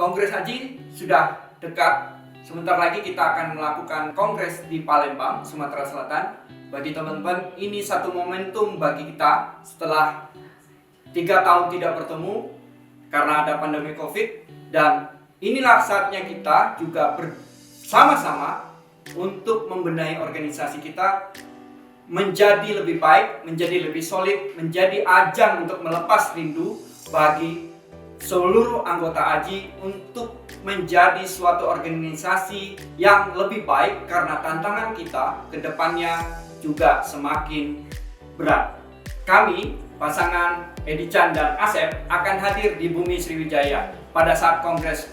Kongres Haji sudah dekat. Sebentar lagi kita akan melakukan kongres di Palembang, Sumatera Selatan. Bagi teman-teman, ini satu momentum bagi kita setelah 3 tahun tidak bertemu karena ada pandemi COVID. Dan inilah saatnya kita juga bersama-sama untuk membenahi organisasi kita menjadi lebih baik, menjadi lebih solid, menjadi ajang untuk melepas rindu bagi seluruh anggota AJI untuk menjadi suatu organisasi yang lebih baik, karena tantangan kita ke depannya juga semakin berat. Kami, pasangan Edi Chan dan Asep, akan hadir di Bumi Sriwijaya pada saat kongres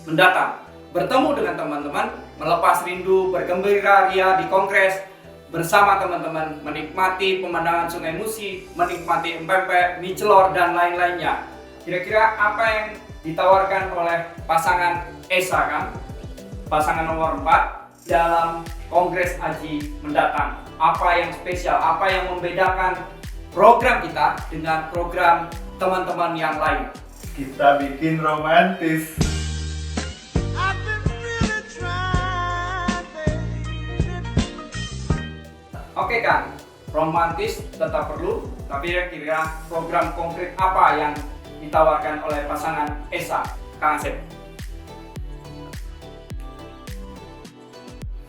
mendatang. Bertemu dengan teman-teman, melepas rindu, bergembira ria di kongres, bersama teman-teman menikmati pemandangan Sungai Musi, menikmati empek-empek, mie celor, dan lain-lainnya. Kira-kira apa yang ditawarkan oleh pasangan Esa, kan? Pasangan nomor 4 dalam Kongres AJI mendatang. Apa yang spesial, apa yang membedakan program kita dengan program teman-teman yang lain? Kita bikin romantis. Oke kan, romantis tetap perlu, tapi kira-kira program konkret apa yang ditawarkan oleh pasangan Esa, Kang Asep?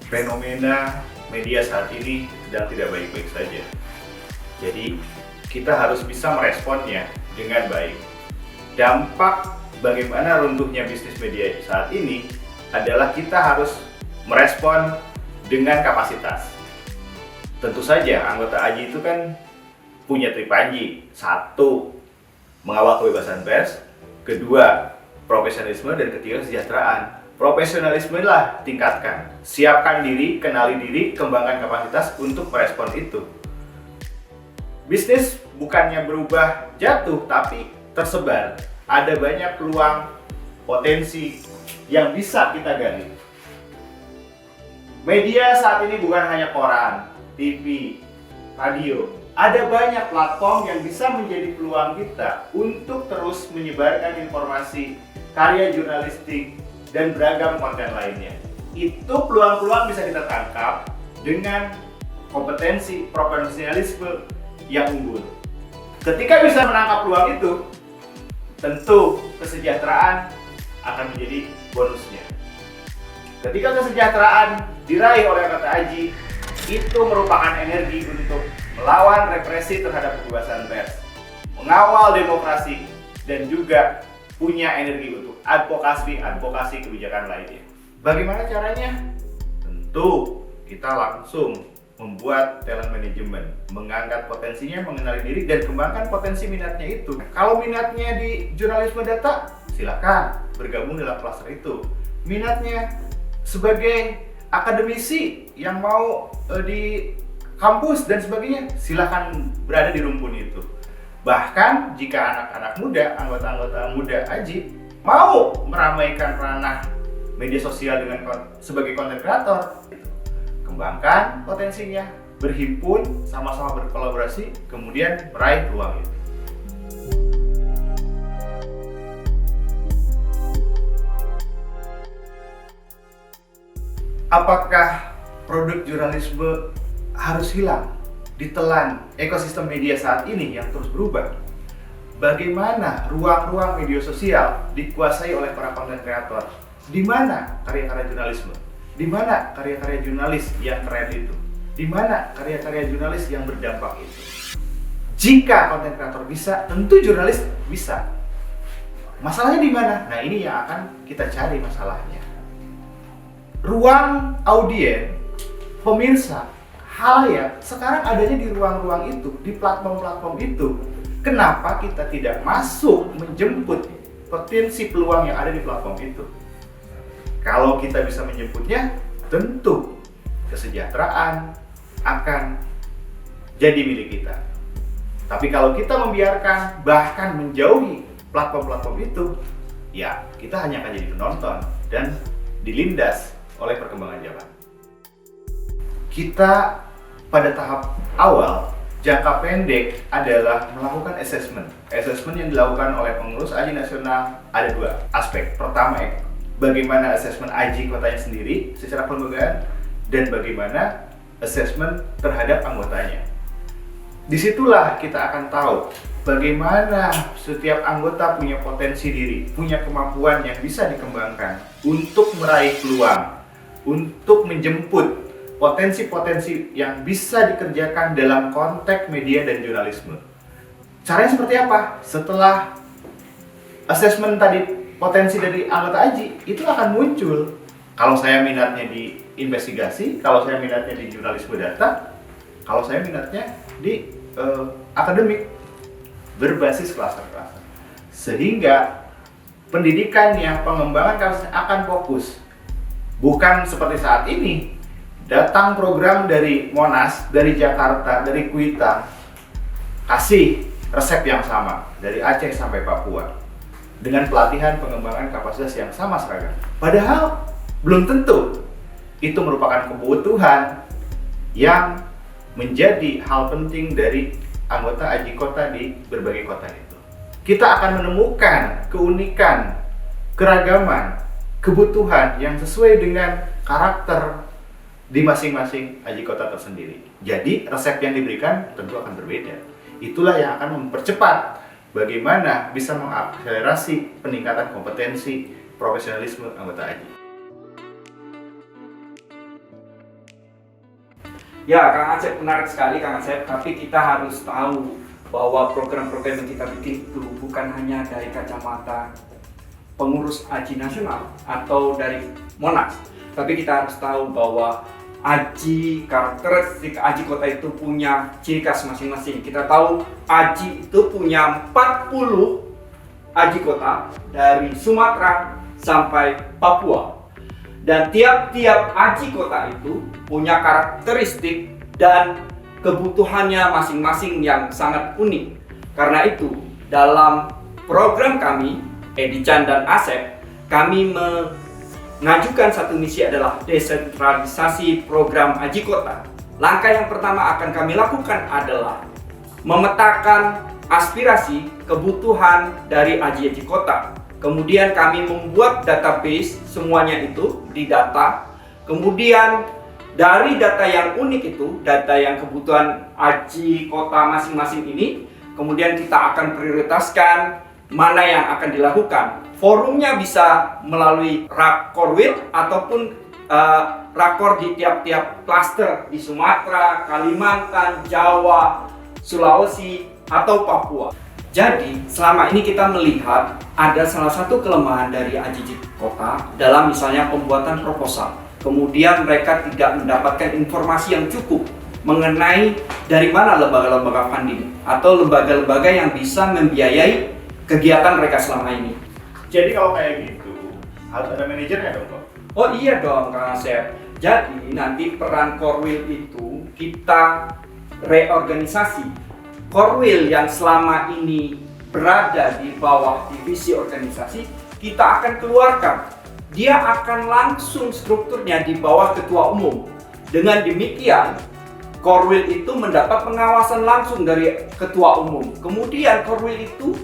Fenomena media saat ini sedang tidak baik-baik saja. Jadi kita harus bisa meresponnya dengan baik. Dampak bagaimana runtuhnya bisnis media saat ini adalah kita harus merespon dengan kapasitas. Tentu saja anggota AJI itu kan punya tripanji. 1, mengawal kebebasan pers. 2, profesionalisme. Dan 3, kesejahteraan. Profesionalisme lah tingkatkan. Siapkan diri, kenali diri, kembangkan kapasitas untuk merespon itu. Bisnis bukannya berubah jatuh, tapi tersebar. Ada banyak peluang, potensi yang bisa kita gali. Media saat ini bukan hanya koran, TV, radio. Ada banyak platform yang bisa menjadi peluang kita untuk terus menyebarkan informasi, karya jurnalistik, dan beragam konten lainnya. Itu peluang-peluang bisa kita tangkap dengan kompetensi profesionalisme yang unggul. Ketika bisa menangkap peluang itu, tentu kesejahteraan akan menjadi bonusnya. Ketika kesejahteraan diraih oleh anggota AJI, itu merupakan energi untuk melawan represi terhadap kebebasan pers, mengawal demokrasi, dan juga punya energi untuk advokasi kebijakan lainnya. Bagaimana caranya? Tentu kita langsung membuat talent management, mengangkat potensinya, mengenali diri, dan kembangkan potensi minatnya itu. Kalau minatnya di jurnalisme data, silakan bergabung dalam klaster itu. Minatnya sebagai akademisi yang mau di kampus dan sebagainya, silakan berada di rumpun itu. Bahkan jika anak-anak muda, anggota-anggota muda AJI mau meramaikan ranah media sosial dengan sebagai content creator, kembangkan potensinya, berhimpun, sama-sama berkolaborasi, kemudian meraih peluang itu. Apakah produk jurnalisme harus hilang, ditelan ekosistem media saat ini yang terus berubah? Bagaimana ruang-ruang media sosial dikuasai oleh para content creator? Di mana karya-karya jurnalisme? Di mana karya-karya jurnalis yang keren itu? Di mana karya-karya jurnalis yang berdampak itu? Jika content creator bisa, tentu jurnalis bisa. Masalahnya di mana? Nah, ini yang akan kita cari masalahnya. Ruang audien, pemirsa, halayak sekarang adanya di ruang-ruang itu, di platform-platform itu. Kenapa kita tidak masuk menjemput potensi peluang yang ada di platform itu? Kalau kita bisa menjemputnya, tentu kesejahteraan akan jadi milik kita. Tapi kalau kita membiarkan, bahkan menjauhi platform-platform itu, ya kita hanya akan jadi penonton dan dilindas oleh perkembangan zaman. Kita pada tahap awal jangka pendek adalah melakukan assessment. Assessment yang dilakukan oleh pengurus AJI nasional ada dua aspek. Pertama, bagaimana assessment AJI kotanya sendiri secara kelembagaan, dan bagaimana assessment terhadap anggotanya. Disitulah kita akan tahu bagaimana setiap anggota punya potensi diri, punya kemampuan yang bisa dikembangkan untuk meraih peluang, untuk menjemput potensi-potensi yang bisa dikerjakan dalam konteks media dan jurnalisme. Caranya seperti apa? Setelah assessment tadi, potensi dari anggota AJI itu akan muncul. Kalau saya minatnya di investigasi, kalau saya minatnya di jurnalisme data, kalau saya minatnya di akademik berbasis klaster-klaster. Sehingga pendidikan yang pengembangan kasusnya akan fokus. Bukan seperti saat ini, datang program dari Monas, dari Jakarta, dari Kuitang, kasih resep yang sama dari Aceh sampai Papua dengan pelatihan pengembangan kapasitas yang sama seragam. Padahal belum tentu itu merupakan kebutuhan yang menjadi hal penting dari anggota AJI kota di berbagai kota itu. Kita akan menemukan keunikan, keragaman, kebutuhan yang sesuai dengan karakter di masing-masing AJI kota tersendiri. Jadi resep yang diberikan tentu akan berbeda. Itulah yang akan mempercepat bagaimana bisa mengakselerasi peningkatan kompetensi profesionalisme anggota AJI. Ya, Kang Acep, menarik sekali Kang Acep, tapi kita harus tahu bahwa program-program yang kita bikin itu bukan hanya dari kacamata pengurus AJI nasional atau dari Monas, tapi kita harus tahu bahwa AJI, karakteristik AJI kota itu punya ciri khas masing-masing. Kita tahu AJI itu punya 40 AJI kota dari Sumatera sampai Papua. Dan tiap-tiap AJI kota itu punya karakteristik dan kebutuhannya masing-masing yang sangat unik. Karena itu, dalam program kami, Edi-Chan dan Asep, kami mengajukan satu misi adalah desentralisasi program AJI kota. Langkah yang pertama akan kami lakukan adalah memetakan aspirasi kebutuhan dari AJI kota. Kemudian kami membuat database semuanya itu di data. Kemudian dari data yang unik itu, data yang kebutuhan AJI kota masing-masing ini, kemudian kita akan prioritaskan mana yang akan dilakukan. Forumnya bisa melalui Rakorwil ataupun rakor di tiap-tiap klaster di Sumatera, Kalimantan, Jawa, Sulawesi, atau Papua. Jadi, selama ini kita melihat ada salah satu kelemahan dari AJI kota dalam misalnya pembuatan proposal. Kemudian mereka tidak mendapatkan informasi yang cukup mengenai dari mana lembaga-lembaga funding atau lembaga-lembaga yang bisa membiayai kegiatan mereka selama ini. Jadi kalau kayak gitu, harus ada manajernya dong, Pak? Oh iya dong, Kang Asep. Jadi nanti peran Korwil itu kita reorganisasi. Korwil yang selama ini berada di bawah divisi organisasi, kita akan keluarkan. Dia akan langsung strukturnya di bawah ketua umum. Dengan demikian, Korwil itu mendapat pengawasan langsung dari ketua umum. Kemudian Korwil itu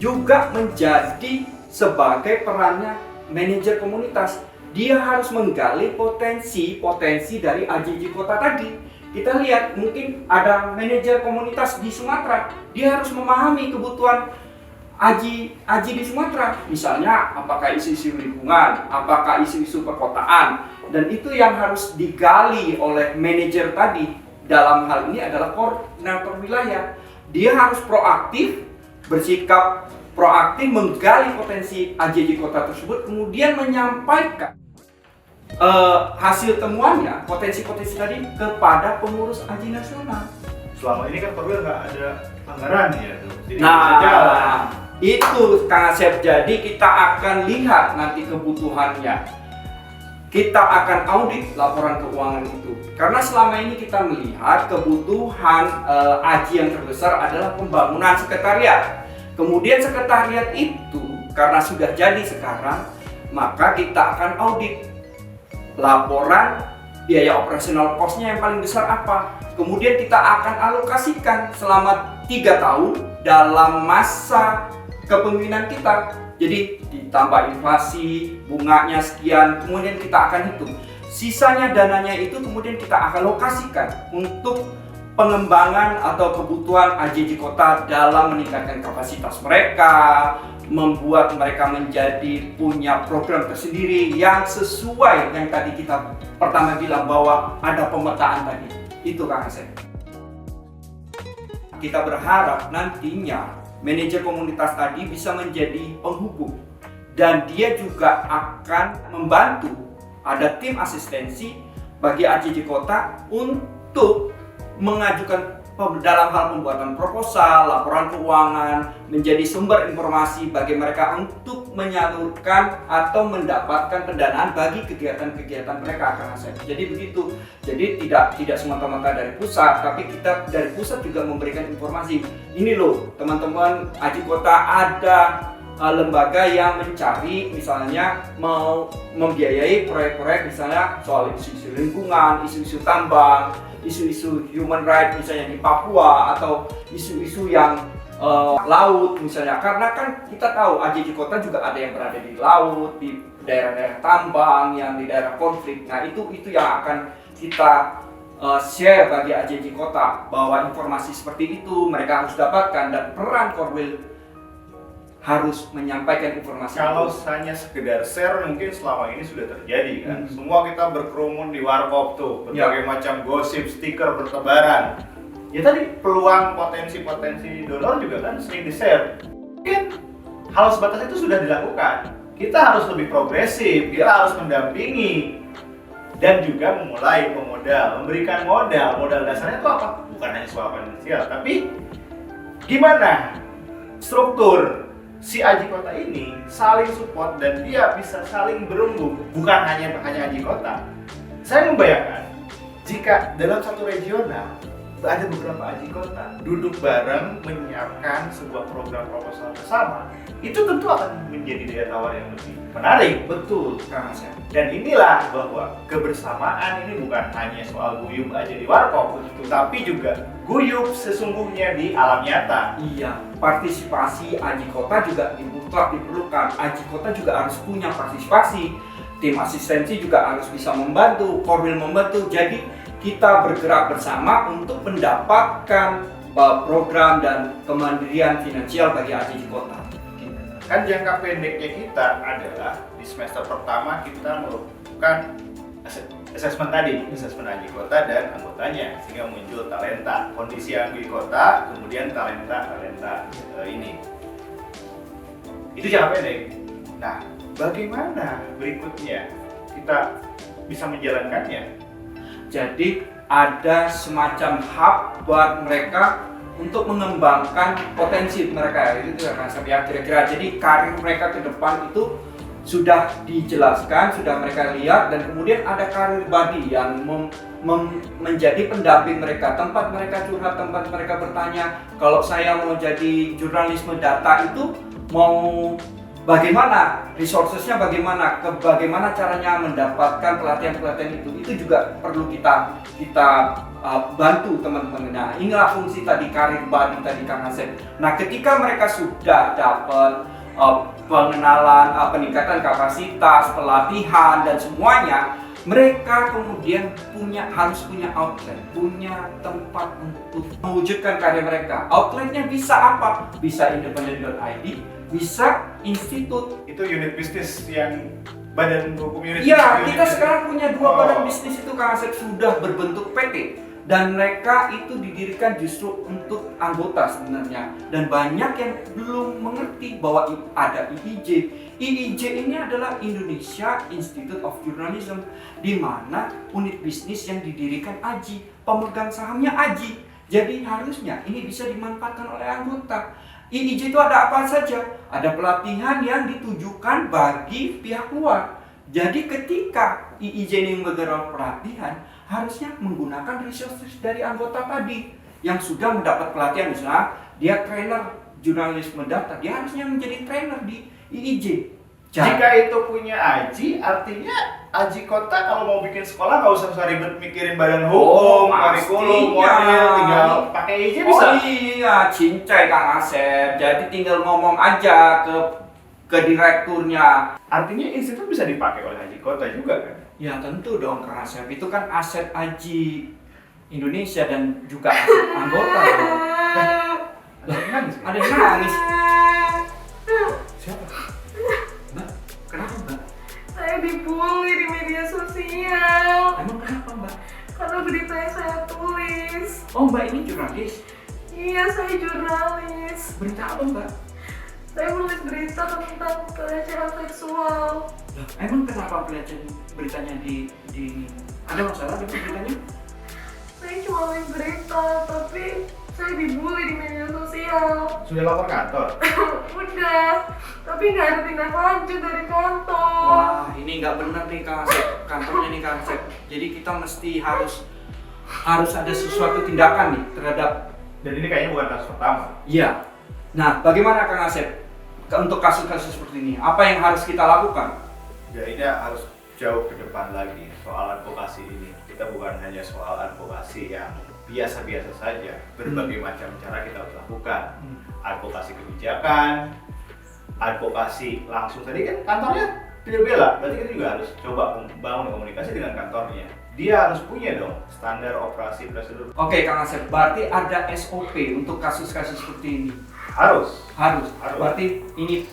juga menjadi sebagai perannya manajer komunitas. Dia harus menggali potensi dari AJI kota tadi. Kita lihat mungkin ada manajer komunitas di Sumatera, dia harus memahami kebutuhan AJI di Sumatera. Misalnya apakah isu-isu lingkungan, apakah isu-isu perkotaan, dan itu yang harus digali oleh manajer tadi. Dalam hal ini adalah koordinator wilayah. Dia harus proaktif, bersikap proaktif menggali potensi AJI kota tersebut, kemudian menyampaikan hasil temuannya, potensi-potensi tadi kepada pengurus AJI nasional. Selama ini kan Korwil nggak ada anggaran ya tuh. Jadi Nah, itu Kang Asep. Jadi kita akan lihat nanti kebutuhannya. Kita akan audit laporan keuangan itu. Karena selama ini kita melihat kebutuhan AJI yang terbesar adalah pembangunan sekretariat. Kemudian sekretariat itu karena sudah jadi sekarang, maka kita akan audit laporan biaya operasional cost-nya yang paling besar apa. Kemudian kita akan alokasikan selama 3 tahun dalam masa kepemimpinan kita. Jadi ditambah inflasi, bunganya sekian, kemudian kita akan hitung. Sisanya dananya itu kemudian kita akan alokasikan untuk pengembangan atau kebutuhan AJJ Kota dalam meningkatkan kapasitas mereka, membuat mereka menjadi punya program tersendiri yang sesuai yang tadi kita pertama bilang bahwa ada pemetaan tadi. Itu Kang Asep. Kita berharap nantinya manajer komunitas tadi bisa menjadi penghubung dan dia juga akan membantu ada tim asistensi bagi AJJ Kota untuk mengajukan dalam hal pembuatan proposal, laporan keuangan, menjadi sumber informasi bagi mereka untuk menyalurkan atau mendapatkan pendanaan bagi kegiatan-kegiatan mereka Kang Asep. Jadi begitu. Jadi tidak semata-mata dari pusat, tapi kita dari pusat juga memberikan informasi. Ini loh, teman-teman AJJ Kota ada lembaga yang mencari misalnya mau membiayai proyek-proyek misalnya soal isu-isu lingkungan, isu-isu tambang, isu-isu human rights misalnya di Papua atau isu-isu yang laut misalnya, karena kan kita tahu AJJ Kota juga ada yang berada di laut, di daerah-daerah tambang, yang di daerah konflik. Nah itu yang akan kita share bagi AJJ Kota bahwa informasi seperti itu mereka harus dapatkan dan peran Korwil harus menyampaikan informasi. Kalau itu. hanya sekedar share mungkin selama ini sudah terjadi kan. Semua kita berkerumun di warkop tuh, berbagai macam gosip, stiker bertebaran. Ya tadi peluang potensi donor juga kan sering di-share. Mungkin hal sebatas itu sudah dilakukan. Kita harus lebih progresif, kita harus mendampingi dan juga memulai memberikan modal dasarnya itu apa? Bukan hanya soal finansial, tapi gimana struktur si AJJ Kota ini saling support dan dia bisa saling berembuk, bukan hanya AJJ Kota. Saya membayangkan jika dalam satu regional ada beberapa AJJ Kota duduk bareng menyiapkan sebuah program proposal bersama, itu tentu akan menjadi daya tawar yang lebih menarik. Betul Kang Asep. Dan inilah bahwa kebersamaan ini bukan hanya soal guyub aja di warkop, tapi juga guyub sesungguhnya di alam nyata. Iya, partisipasi AJJ Kota juga mutlak diperlukan. AJJ Kota juga harus punya partisipasi. Tim asistensi juga harus bisa membantu, Korwil membantu. Jadi kita bergerak bersama untuk mendapatkan program dan kemandirian finansial bagi AJJ Kota. Kan jangka pendeknya kita adalah di semester pertama kita melakukan asesmen AJJ Kota dan anggotanya sehingga muncul talenta, kondisi AJJ Kota, kemudian talenta ini. Itu jangka pendek. Nah, bagaimana berikutnya kita bisa menjalankannya? Jadi ada semacam hub buat mereka untuk mengembangkan potensi mereka, itu ya Kang Asep ya, kira-kira. Jadi karir mereka ke depan itu sudah dijelaskan, sudah mereka lihat, dan kemudian ada karir body yang menjadi pendamping mereka, tempat mereka curhat, tempat mereka bertanya, kalau saya mau jadi jurnalisme data itu mau bagaimana, resourcesnya bagaimana, bagaimana caranya mendapatkan pelatihan-pelatihan itu juga perlu kita bantu teman-teman. Nah, inilah fungsi tadi karir body tadi Kang Asep. Nah, ketika mereka sudah dapat pengenalan, peningkatan kapasitas, pelatihan dan semuanya, mereka kemudian harus punya outlet, punya tempat untuk mewujudkan karya mereka. Outletnya bisa apa? Bisa independent.id, bisa institut. Itu unit bisnis yang badan hukum unit. Iya, kita sekarang punya 2 badan bisnis itu Kang Asep sudah berbentuk PT. Dan mereka itu didirikan justru untuk anggota sebenarnya. Dan banyak yang belum mengerti bahwa ada IIJ. IIJ ini adalah Indonesia Institute of Journalism, di mana unit bisnis yang didirikan AJI, pemegang sahamnya AJI. Jadi harusnya ini bisa dimanfaatkan oleh anggota. IIJ itu ada apa saja? Ada pelatihan yang ditujukan bagi pihak luar. Jadi ketika IIJ ini menggelar pelatihan, harusnya menggunakan resources dari anggota tadi yang sudah mendapat pelatihan. Misalnya dia trainer jurnalisme data, dia harusnya menjadi trainer di IIJ. Jika itu punya AJI, artinya Aji Kota kalau mau bikin sekolah nggak usah ribet mikirin badan hukum, kurikulum, model, tinggal pakai izin bisa. Oh iya, cincai Kang Asep. Jadi tinggal ngomong aja ke direkturnya. Artinya institut bisa dipakai oleh Aji Kota juga kan? Ya tentu dong Kang Asep. Itu kan aset Aji Indonesia dan juga aset anggota dong. Ada yang nangis? Ada yang nangis. Siapa? Mbak, kenapa Mbak? Saya dibully di media sosial Emang kenapa Mbak? karena berita yang saya tulis. Oh Mbak ini jurnalis. Iya, saya jurnalis. Berita apa Mbak? Saya menulis berita tentang pelecehan seksual. Loh, emang kenapa beritanya di ada masalah dengan beritanya? Saya cuma nulis berita, tapi saya dibully di media sosial. Sudah lapor kantor? Udah, tapi nggak ada tindak lanjut dari kantor. Wah, ini nggak benar nih Kang Asep. Kantornya nih Kang Asep. Jadi kita mesti harus ada sesuatu tindakan nih terhadap. Dan ini kayaknya bukan kasus pertama. Iya. Nah, bagaimana Kang Asep untuk kasus-kasus seperti ini? Apa yang harus kita lakukan? Ya ini harus jauh ke depan lagi soal advokasi ini. Kita bukan hanya soal advokasi yang biasa-biasa saja. Berbagai macam cara kita harus lakukan. Advokasi kebijakan, advokasi langsung. Tadi kan kantornya tidak bela, berarti kita juga harus coba membangun komunikasi dengan kantornya. Dia harus punya dong standar operasi prosedur. Oke Kang Asep, berarti ada SOP untuk kasus-kasus seperti ini. Harus. Harus. Berarti ini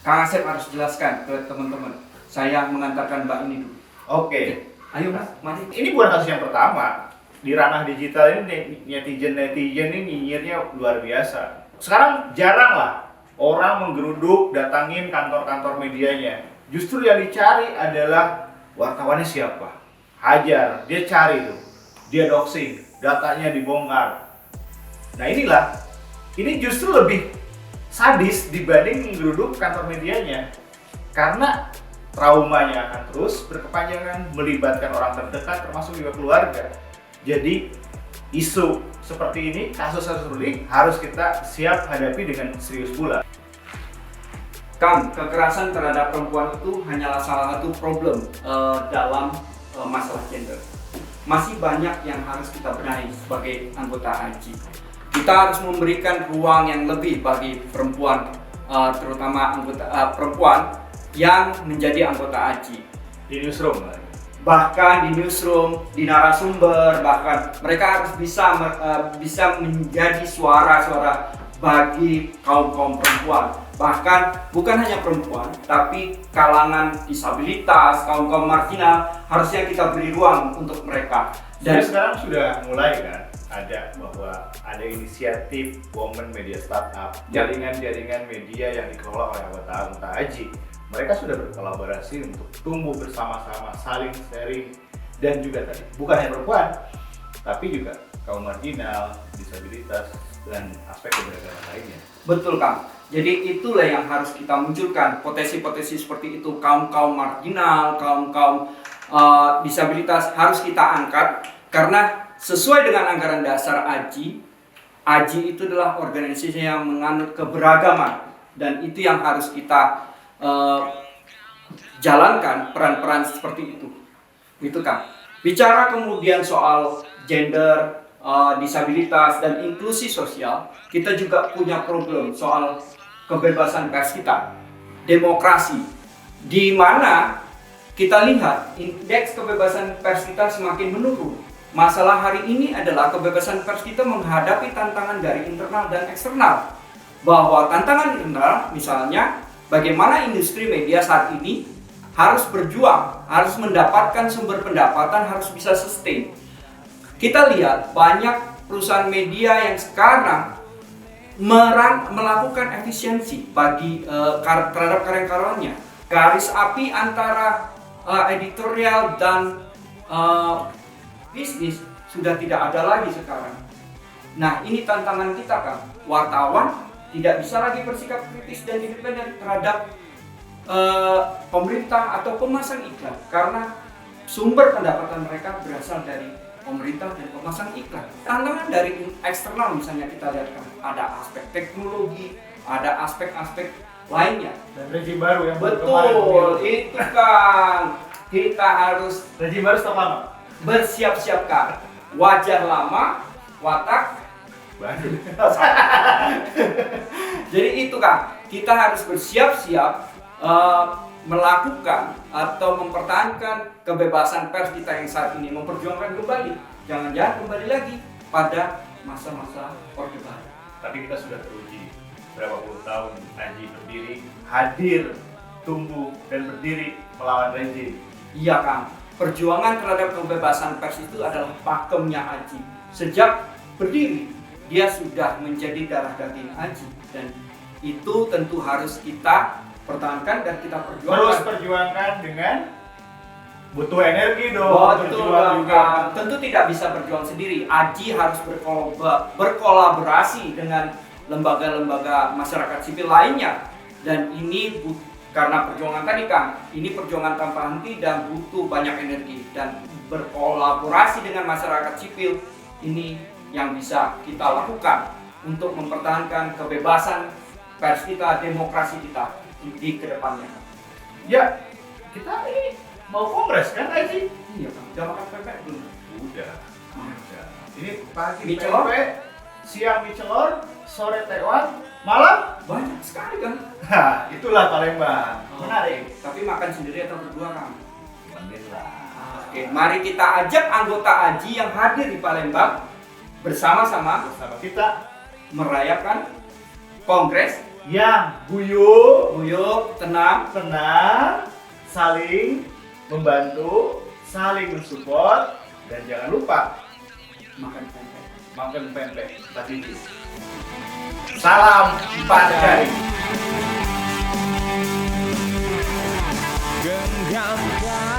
Kang Asep harus jelaskan ke teman-teman. Saya mengantarkan Mbak ini dulu. Oke. Ayo Mas, mari. Ini bukan kasus yang pertama. Di ranah digital ini netizen ini nyinyirnya luar biasa. Sekarang jarang lah orang menggeruduk datangin kantor-kantor medianya. Justru yang dicari adalah wartawannya siapa. Hajar, dia cari tuh. Dia doxing, datanya dibongkar. Nah inilah, ini justru lebih sadis dibanding menggeruduk kantor medianya. Karena traumanya akan terus berkepanjangan, melibatkan orang terdekat termasuk juga keluarga. Jadi isu seperti ini, kasus-kasus seperti ini harus kita siap hadapi dengan serius pula. Kang, kekerasan terhadap perempuan itu hanyalah salah satu problem dalam masalah gender. Masih banyak yang harus kita benahi sebagai anggota AJI. Kita harus memberikan ruang yang lebih bagi perempuan, terutama anggota perempuan yang menjadi anggota AJI. Di newsroom lah. Bahkan di newsroom, di narasumber, bahkan mereka harus bisa menjadi suara-suara bagi kaum perempuan. Bahkan bukan hanya perempuan, tapi kalangan disabilitas, kaum marginal, harusnya kita beri ruang untuk mereka. Dan sekarang sudah mulai kan ada bahwa ada inisiatif Women Media Startup, jaringan-jaringan media yang dikelola oleh anggota AJI. Mereka sudah berkolaborasi untuk tumbuh bersama-sama, saling sharing, dan juga tadi bukan hanya perempuan, tapi juga kaum marginal, disabilitas, dan aspek keberagaman lainnya. Betul Kang. Jadi itulah yang harus kita munculkan, potensi-potensi seperti itu. Kaum marginal, kaum disabilitas harus kita angkat karena sesuai dengan anggaran dasar AJI itu adalah organisasi yang menganut keberagaman dan itu yang harus kita jalankan peran-peran seperti itu. Gitu Kang. Bicara kemudian soal gender, disabilitas dan inklusi sosial, kita juga punya problem soal kebebasan pers kita, demokrasi, di mana kita lihat indeks kebebasan pers kita semakin menurun. Masalah hari ini adalah kebebasan pers kita menghadapi tantangan dari internal dan eksternal. Bahwa tantangan internal misalnya bagaimana industri media saat ini harus berjuang, harus mendapatkan sumber pendapatan, harus bisa sustain. Kita lihat banyak perusahaan media yang sekarang melakukan efisiensi bagi terhadap karya-karyanya. Garis api antara editorial dan bisnis sudah tidak ada lagi sekarang. Nah, ini tantangan kita kan. Wartawan tidak bisa lagi bersikap kritis dan independen terhadap pemerintah atau pemasang iklan karena sumber pendapatan mereka berasal dari pemerintah dan pemasang iklan. Tantangan dari eksternal misalnya kita lihat kan, ada aspek teknologi, ada aspek-aspek lainnya. Dan rezim baru yang betul itu kan. kita harus Rejim baru stok lama. bersiap-siapkan wajah lama, watak. Waduh. Jadi itu Kang, kita harus bersiap-siap melakukan atau mempertahankan kebebasan pers kita yang saat ini, memperjuangkan kembali. Jangan-jangan kembali lagi pada masa-masa Orde Baru. Tapi kita sudah teruji berapa puluh tahun Aji berdiri, hadir, tumbuh dan berdiri melawan rejim. Iya Kang, perjuangan terhadap kebebasan pers itu adalah pakemnya Aji. Sejak berdiri, dia sudah menjadi darah daging Aji, dan itu tentu harus kita pertahankan dan kita Terus perjuangkan. perjuangkan dengan butuh energi dong. Betul berjuang Kang. Tentu tidak bisa berjuang sendiri. Aji harus berkolaborasi dengan lembaga-lembaga masyarakat sipil lainnya. Dan ini karena perjuangan tadi Kang, ini perjuangan tanpa henti dan butuh banyak energi, dan berkolaborasi dengan masyarakat sipil ini yang bisa kita lakukan untuk mempertahankan kebebasan pers kita, demokrasi kita di kedepannya. Ya, kita ini mau kongres kan Aji? Iya Kang, udah makan pempek belum? Udah. Ini pagi Mie celor? pempek, siang mie celor, sore tekwan, malam. Banyak sekali kan. Nah, itulah Palembang. Menarik. Tapi makan sendiri atau berdua Kang? Alhamdulillah. Oke, mari kita ajak anggota Aji yang hadir di Palembang bersama-sama Bersama kita merayakan kongres yang guyup, guyup, tenang. tenang, saling membantu, saling mensupport, dan jangan lupa Makan pempek. makan pempek tadi. Salam 4 jari. Genggamkan